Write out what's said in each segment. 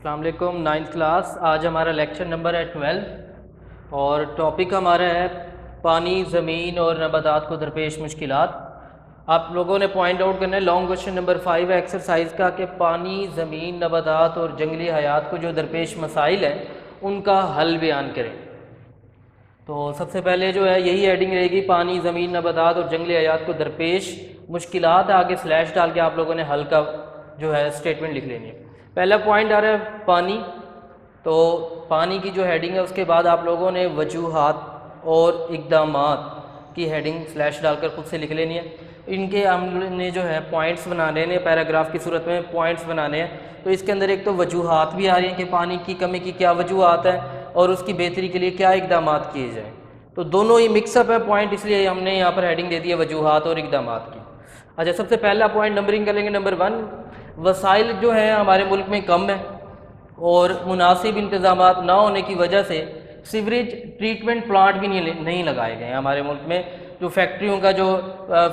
السلام علیکم، 9th class. آج ہمارا لیکچر نمبر ہے 12 اور ٹاپک ہمارا ہے پانی، زمین اور نباتات کو درپیش مشکلات۔ آپ لوگوں نے پوائنٹ آؤٹ کرنا ہے لانگ کوشچن نمبر 5 ہے ایکسرسائز کا کہ پانی، زمین، نباتات اور جنگلی حیات کو جو درپیش مسائل ہیں ان کا حل بیان کریں۔ تو سب سے پہلے جو ہے یہی ہیڈنگ رہے گی، پانی، زمین، نباتات اور جنگلی حیات کو درپیش مشکلات، آگے سلیش ڈال کے آپ لوگوں نے حل کا جو ہے اسٹیٹمنٹ لکھ لینی ہے۔ پہلا پوائنٹ آ رہا ہے پانی، تو پانی کی جو ہیڈنگ ہے اس کے بعد آپ لوگوں نے وجوہات اور اقدامات کی ہیڈنگ سلیش ڈال کر خود سے لکھ لینی ہے۔ ان کے ہم نے جو ہے پوائنٹس بنانے ہیں، پیراگراف کی صورت میں پوائنٹس بنانے ہیں۔ تو اس کے اندر ایک تو وجوہات بھی آ رہی ہیں کہ پانی کی کمی کی کیا وجوہات ہیں اور اس کی بہتری کے لیے کیا اقدامات کیے جائیں۔ تو دونوں ہی مکس اپ ہے پوائنٹ، اس لیے ہم نے یہاں پر ہیڈنگ دے دی ہے وجوہات اور اقدامات کی۔ اچھا، سب سے پہلا پوائنٹ نمبرنگ کر لیں گے۔ نمبر 1، وسائل جو ہیں ہمارے ملک میں کم ہیں اور مناسب انتظامات نہ ہونے کی وجہ سے سیوریج ٹریٹمنٹ پلانٹ بھی نہیں لگائے گئے ہیں ہمارے ملک میں۔ جو فیکٹریوں کا جو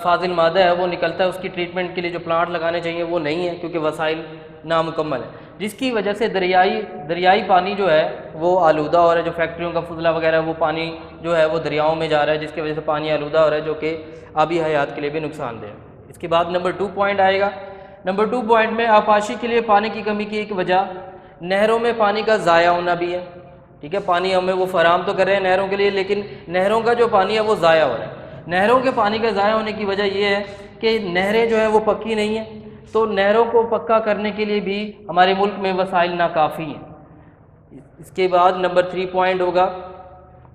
فاضل مادہ ہے وہ نکلتا ہے، اس کی ٹریٹمنٹ کے لیے جو پلانٹ لگانے چاہیے وہ نہیں ہے کیونکہ وسائل نامکمل ہیں، جس کی وجہ سے دریائی پانی جو ہے وہ آلودہ ہو رہا ہے۔ جو فیکٹریوں کا فضلہ وغیرہ وہ پانی جو ہے وہ دریاؤں میں جا رہا ہے، جس کی وجہ سے پانی آلودہ ہو رہا ہے جو کہ آبی حیات کے لیے بھی نقصان دہ ہے۔ اس کے بعد نمبر 2 پوائنٹ آئے گا۔ نمبر 2 پوائنٹ میں آبپاشی کے لیے پانی کی کمی کی ایک وجہ نہروں میں پانی کا ضائع ہونا بھی ہے۔ ٹھیک ہے، پانی ہمیں وہ فراہم تو کر رہے ہیں نہروں کے لیے، لیکن نہروں کا جو پانی ہے وہ ضائع ہو رہا ہے۔ نہروں کے پانی کا ضائع ہونے کی وجہ یہ ہے کہ نہریں جو ہیں وہ پکی نہیں ہیں، تو نہروں کو پکا کرنے کے لیے بھی ہمارے ملک میں وسائل ناکافی ہیں۔ اس کے بعد نمبر 3 پوائنٹ ہوگا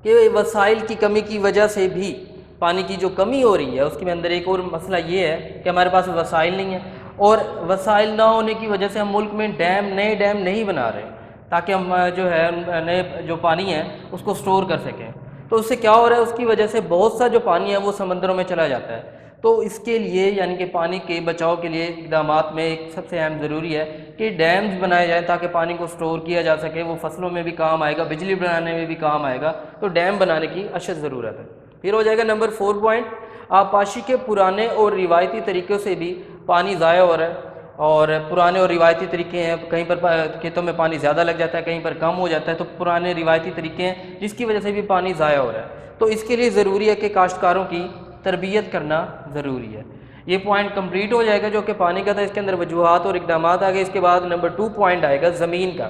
کہ وسائل کی کمی کی وجہ سے بھی پانی کی جو کمی ہو رہی ہے اس کے اندر ایک اور مسئلہ یہ ہے کہ ہمارے پاس وسائل نہیں ہیں، اور وسائل نہ ہونے کی وجہ سے ہم ملک میں نئے ڈیم نہیں بنا رہے تاکہ ہم جو ہے نئے جو پانی ہے اس کو سٹور کر سکیں۔ تو اس سے کیا ہو رہا ہے، اس کی وجہ سے بہت سا جو پانی ہے وہ سمندروں میں چلا جاتا ہے۔ تو اس کے لیے یعنی کہ پانی کے بچاؤ کے لیے اقدامات میں ایک سب سے اہم ضروری ہے کہ ڈیمز بنائے جائیں تاکہ پانی کو سٹور کیا جا سکے، وہ فصلوں میں بھی کام آئے گا، بجلی بنانے میں بھی کام آئے گا، تو ڈیم بنانے کی اشد ضرورت ہے۔ پھر ہو جائے گا نمبر 4 پوائنٹ، آبپاشی کے پرانے اور روایتی طریقوں سے بھی پانی ضائع ہو رہا ہے، اور پرانے اور روایتی طریقے ہیں، کہیں پر کھیتوں میں پانی زیادہ لگ جاتا ہے، کہیں پر کم ہو جاتا ہے، تو پرانے روایتی طریقے ہیں جس کی وجہ سے بھی پانی ضائع ہو رہا ہے۔ تو اس کے لیے ضروری ہے کہ کاشتکاروں کی تربیت کرنا ضروری ہے۔ یہ پوائنٹ کمپلیٹ ہو جائے گا جو کہ پانی کا تھا، اس کے اندر وجوہات اور اقدامات آ گئے۔ اس کے بعد نمبر 2 پوائنٹ آئے گا زمین کا،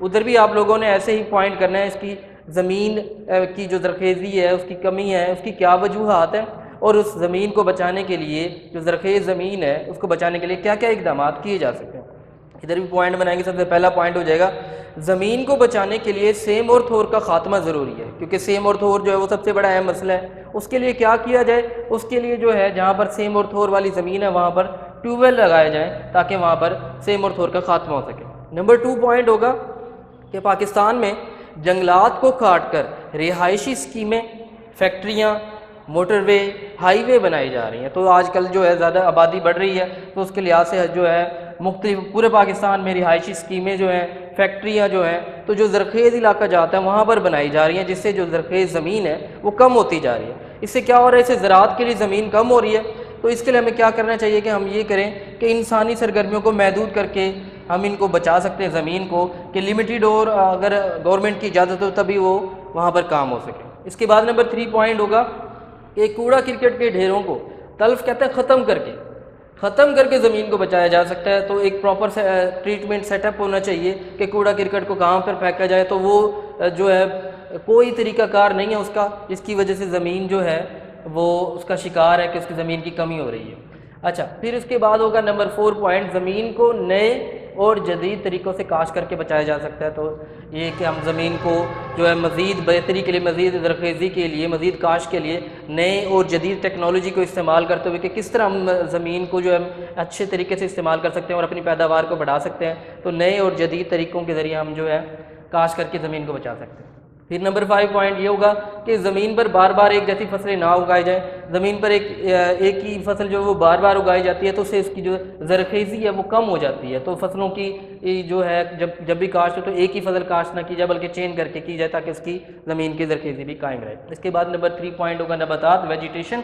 ادھر بھی آپ لوگوں نے ایسے ہی پوائنٹ کرنا ہے، اس کی زمین کی جو زرخیزی ہے، اس کی کمی ہے، اس کی کیا وجوہات ہیں، اور اس زمین کو بچانے کے لیے جو زرخیز زمین ہے اس کو بچانے کے لیے کیا کیا اقدامات کیے جا سکتے ہیں، ادھر بھی پوائنٹ بنائیں گے۔ سب سے پہلا پوائنٹ ہو جائے گا زمین کو بچانے کے لیے سیم اور تھور کا خاتمہ ضروری ہے، کیونکہ سیم اور تھور جو ہے وہ سب سے بڑا اہم مسئلہ ہے۔ اس کے لیے کیا کیا جائے، اس کے لیے جو ہے جہاں پر سیم اور تھور والی زمین ہے وہاں پر ٹیوب ویل لگائے جائیں تاکہ وہاں پر سیم اور تھور کا خاتمہ ہو سکے۔ نمبر 2 پوائنٹ ہوگا کہ پاکستان میں جنگلات کو کاٹ کر رہائشی اسکیمیں، فیکٹریاں، موٹر وے، ہائی وے بنائی جا رہی ہیں۔ تو آج کل جو ہے زیادہ آبادی بڑھ رہی ہے، تو اس کے لحاظ سے جو ہے مختلف پورے پاکستان میں رہائشی اسکیمیں جو ہیں، فیکٹریاں جو ہیں، تو جو زرخیز علاقہ جاتا ہے وہاں پر بنائی جا رہی ہیں، جس سے جو زرخیز زمین ہے وہ کم ہوتی جا رہی ہے۔ اس سے کیا ہو رہا ہے، اس سے زراعت کے لیے زمین کم ہو رہی ہے۔ تو اس کے لیے ہمیں کیا کرنا چاہیے کہ ہم یہ کریں کہ انسانی سرگرمیوں کو محدود کر کے ہم ان کو بچا سکتے ہیں زمین کو، کہ لمیٹیڈ، اور اگر گورنمنٹ کی اجازت ہو تبھی وہ وہاں پر کام ہو سکے۔ اس کے بعد نمبر 3 پوائنٹ ہوگا کہ کوڑا کرکٹ کے ڈھیروں کو تلف کہتے ہیں ختم کر کے زمین کو بچایا جا سکتا ہے۔ تو ایک پراپر ٹریٹمنٹ سیٹ اپ ہونا چاہیے کہ کوڑا کرکٹ کو کہاں پر پھینکا جائے، تو وہ جو ہے کوئی طریقہ کار نہیں ہے اس کا، جس کی وجہ سے زمین جو ہے وہ اس کا شکار ہے کہ اس کی زمین کی کمی ہو رہی ہے۔ اچھا، پھر اس کے بعد ہوگا نمبر 4 پوائنٹ، زمین کو نئے اور جدید طریقوں سے کاشت کر کے بچایا جا سکتا ہے۔ تو یہ کہ ہم زمین کو جو ہے مزید بہتری کے لیے، مزید زرخیزی کے لیے، مزید کاشت کے لیے نئے اور جدید ٹیکنالوجی کو استعمال کرتے ہوئے کہ کس طرح ہم زمین کو جو ہے اچھے طریقے سے استعمال کر سکتے ہیں اور اپنی پیداوار کو بڑھا سکتے ہیں، تو نئے اور جدید طریقوں کے ذریعے ہم جو ہے کاشت کر کے زمین کو بچا سکتے ہیں۔ پھر نمبر 5 پوائنٹ یہ ہوگا کہ زمین پر بار بار ایک جیسی فصلیں نہ اگائی جائیں۔ زمین پر ایک ہی فصل جو وہ بار بار اگائی جاتی ہے تو اس سے اس کی جو زرخیزی ہے وہ کم ہو جاتی ہے۔ تو فصلوں کی جو ہے جب بھی کاشت ہو تو ایک ہی فصل کاشت نہ کی جائے بلکہ چینج کر کے کی جائے تاکہ اس کی زمین کی زرخیزی بھی قائم رہے۔ اس کے بعد نمبر 3 پوائنٹ ہوگا نباتات، ویجیٹیشن۔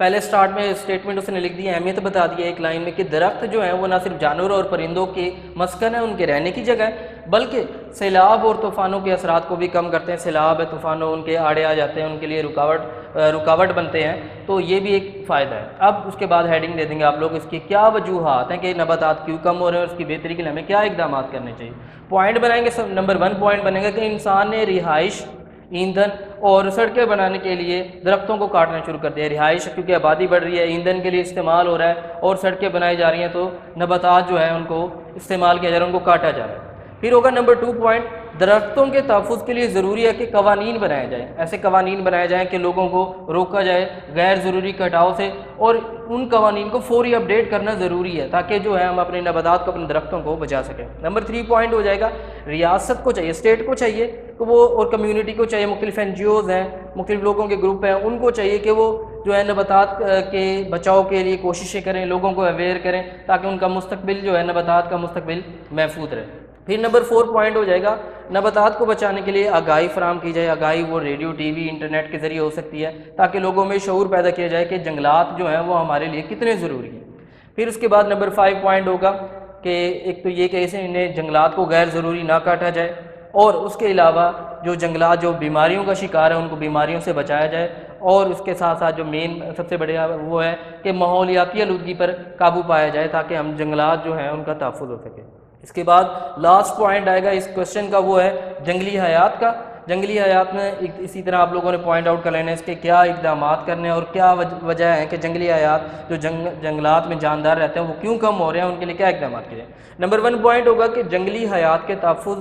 پہلے سٹارٹ میں اسٹیٹمنٹ اس نے لکھ دی، اہمیت بتا دی ہے ایک لائن میں کہ درخت جو ہیں وہ نہ صرف جانوروں اور پرندوں کے مسکن ہے، ان کے رہنے کی جگہ ہے، بلکہ سیلاب اور طوفانوں کے اثرات کو بھی کم کرتے ہیں۔ سیلاب ہے، طوفانوں ان کے آڑے آ جاتے ہیں، ان کے لیے رکاوٹ بنتے ہیں، تو یہ بھی ایک فائدہ ہے۔ اب اس کے بعد ہیڈنگ دے دیں گے آپ لوگ، اس کی کیا وجوہات ہیں کہ نباتات کیوں کم ہو رہے ہیں اور اس کی بہتری کے لیے ہمیں کیا اقدامات کرنے چاہیے۔ پوائنٹ بنائیں گے، نمبر 1 پوائنٹ بنے گا کہ انسان نے رہائش، ایندھن اور سڑکیں بنانے کے لیے درختوں کو کاٹنا شروع کر دیا۔ رہائش کیونکہ آبادی بڑھ رہی ہے، ایندھن کے لیے استعمال ہو رہا ہے، اور سڑکیں بنائی جا رہی ہیں، تو نباتات جو ہیں ان کو استعمال کیا جا رہا ہے، ان کو کاٹا جا رہا ہے۔ پھر ہوگا نمبر 2 پوائنٹ، درختوں کے تحفظ کے لیے ضروری ہے کہ قوانین بنائے جائیں، ایسے قوانین بنائے جائیں کہ لوگوں کو روکا جائے غیر ضروری کٹاؤ سے، اور ان قوانین کو فوری اپڈیٹ کرنا ضروری ہے تاکہ جو ہے ہم اپنے نباتات کو، اپنے درختوں کو بچا سکیں۔ نمبر 3 پوائنٹ ہو جائے گا، ریاست کو چاہیے، اسٹیٹ کو چاہیے کہ وہ، اور کمیونٹی کو چاہیے، مختلف NGOs ہیں، مختلف لوگوں کے گروپ ہیں، ان کو چاہیے کہ وہ جو ہے نباتات کے بچاؤ کے لیے کوششیں کریں، لوگوں کو اویئر کریں تاکہ ان کا مستقبل جو ہے، نباتات کا مستقبل محفوظ رہے۔ پھر نمبر 4 پوائنٹ ہو جائے گا، نباتات کو بچانے کے لیے آگاہی فراہم کی جائے۔ آگاہی وہ ریڈیو، ٹی وی، انٹرنیٹ کے ذریعے ہو سکتی ہے تاکہ لوگوں میں شعور پیدا کیا جائے کہ جنگلات جو ہیں وہ ہمارے لیے کتنے ضروری ہیں۔ پھر اس کے بعد نمبر 5 پوائنٹ ہوگا کہ ایک تو یہ کہ اسے انہیں جنگلات کو غیر ضروری نہ کاٹا جائے، اور اس کے علاوہ جو جنگلات جو بیماریوں کا شکار ہے ان کو بیماریوں سے بچایا جائے، اور اس کے ساتھ ساتھ جو مین سب سے بڑے وہ ہے کہ ماحولیاتی آلودگی پر قابو پایا جائے تاکہ ہم جنگلات جو ہیں ان کا تحفظ ہو سکے۔ اس کے بعد لاسٹ پوائنٹ آئے گا اس کوشچن کا، وہ ہے جنگلی حیات کا۔ جنگلی حیات میں اسی طرح آپ لوگوں نے پوائنٹ آؤٹ کر لینا ہے اس کے کیا اقدامات کرنے ہیں اور کیا وجہ ہے کہ جنگلی حیات جو جنگلات میں جاندار رہتے ہیں وہ کیوں کم ہو رہے ہیں، ان کے لیے کیا اقدامات کیے جائیں۔ نمبر 1 پوائنٹ ہوگا کہ جنگلی حیات کے تحفظ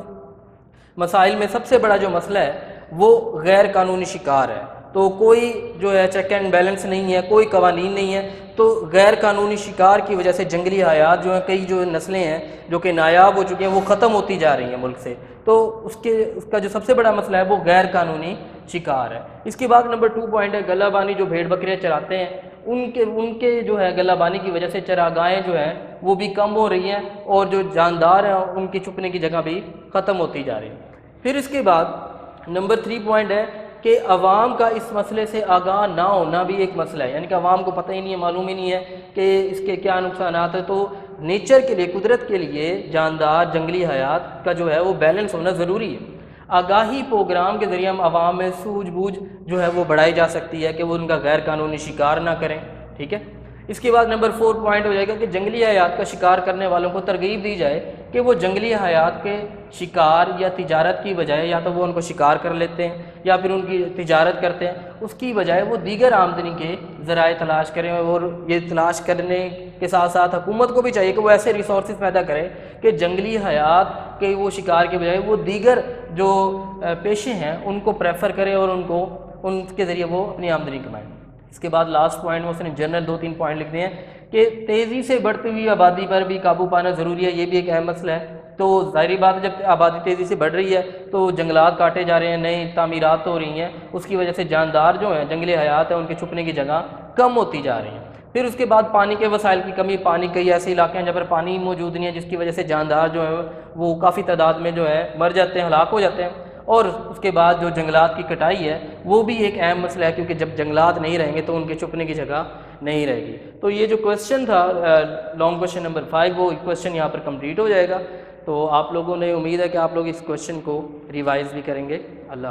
مسائل میں سب سے بڑا جو مسئلہ ہے وہ غیر قانونی شکار ہے، تو کوئی جو ہے چیک اینڈ بیلنس نہیں ہے، کوئی قوانین نہیں ہے، تو غیر قانونی شکار کی وجہ سے جنگلی حیات جو ہیں، کئی جو نسلیں ہیں جو کہ نایاب ہو چکی ہیں وہ ختم ہوتی جا رہی ہیں ملک سے، تو اس کا جو سب سے بڑا مسئلہ ہے وہ غیر قانونی شکار ہے۔ اس کے بعد نمبر 2 پوائنٹ ہے گلہ بانی، جو بھیڑ بکریاں چراتے ہیں ان کے جو ہے گلہ بانی کی وجہ سے چراگاہیں جو ہیں وہ بھی کم ہو رہی ہیں، اور جو جاندار ہیں ان کی چھپنے کی جگہ بھی ختم ہوتی جا رہی ہے۔ پھر اس کے بعد نمبر 3 پوائنٹ ہے کہ عوام کا اس مسئلے سے آگاہ نہ ہونا بھی ایک مسئلہ ہے، یعنی کہ عوام کو پتہ ہی نہیں ہے، معلوم ہی نہیں ہے کہ اس کے کیا نقصانات ہیں۔ تو نیچر کے لیے، قدرت کے لیے جاندار جنگلی حیات کا جو ہے وہ بیلنس ہونا ضروری ہے۔ آگاہی پروگرام کے ذریعے ہم عوام میں سوجھ بوجھ جو ہے وہ بڑھائی جا سکتی ہے کہ وہ ان کا غیر قانونی شکار نہ کریں، ٹھیک ہے۔ اس کے بعد نمبر 4 پوائنٹ ہو جائے گا کہ جنگلی حیات کا شکار کرنے والوں کو ترغیب دی جائے کہ وہ جنگلی حیات کے شکار یا تجارت کی بجائے، یا تو وہ ان کو شکار کر لیتے ہیں یا پھر ان کی تجارت کرتے ہیں، اس کی بجائے وہ دیگر آمدنی کے ذرائع تلاش کریں، اور یہ تلاش کرنے کے ساتھ ساتھ حکومت کو بھی چاہیے کہ وہ ایسے ریسورسز پیدا کرے کہ جنگلی حیات کے وہ شکار کے بجائے وہ دیگر جو پیشے ہیں ان کو پریفر کرے اور ان کے ذریعے وہ اپنی آمدنی کمائیں۔ اس کے بعد لاسٹ پوائنٹ میں اس نے جنرل 2-3 پوائنٹ لکھ دیے ہیں کہ تیزی سے بڑھتی ہوئی آبادی پر بھی قابو پانا ضروری ہے، یہ بھی ایک اہم مسئلہ ہے۔ تو ظاہری بات ہے جب آبادی تیزی سے بڑھ رہی ہے تو جنگلات کاٹے جا رہے ہیں، نئی تعمیرات ہو رہی ہیں، اس کی وجہ سے جاندار جو ہیں جنگلی حیات ہیں ان کے چھپنے کی جگہ کم ہوتی جا رہی ہیں۔ پھر اس کے بعد پانی کے وسائل کی کمی، پانی کئی ایسے علاقے ہیں جہاں پر پانی موجود نہیں ہے جس کی وجہ سے جاندار جو ہے وہ کافی تعداد میں جو ہے مر جاتے ہیں، ہلاک ہو جاتے ہیں۔ اور اس کے بعد جو جنگلات کی کٹائی ہے وہ بھی ایک اہم مسئلہ ہے، کیونکہ جب جنگلات نہیں رہیں گے تو ان کے چھپنے کی جگہ نہیں رہے گی۔ تو یہ جو کویسچن تھا لانگ کویسچن نمبر 5، وہ کویسچن یہاں پر کمپلیٹ ہو جائے گا۔ تو آپ لوگوں نے، امید ہے کہ آپ لوگ اس کویسچن کو ریوائز بھی کریں گے۔ اللہ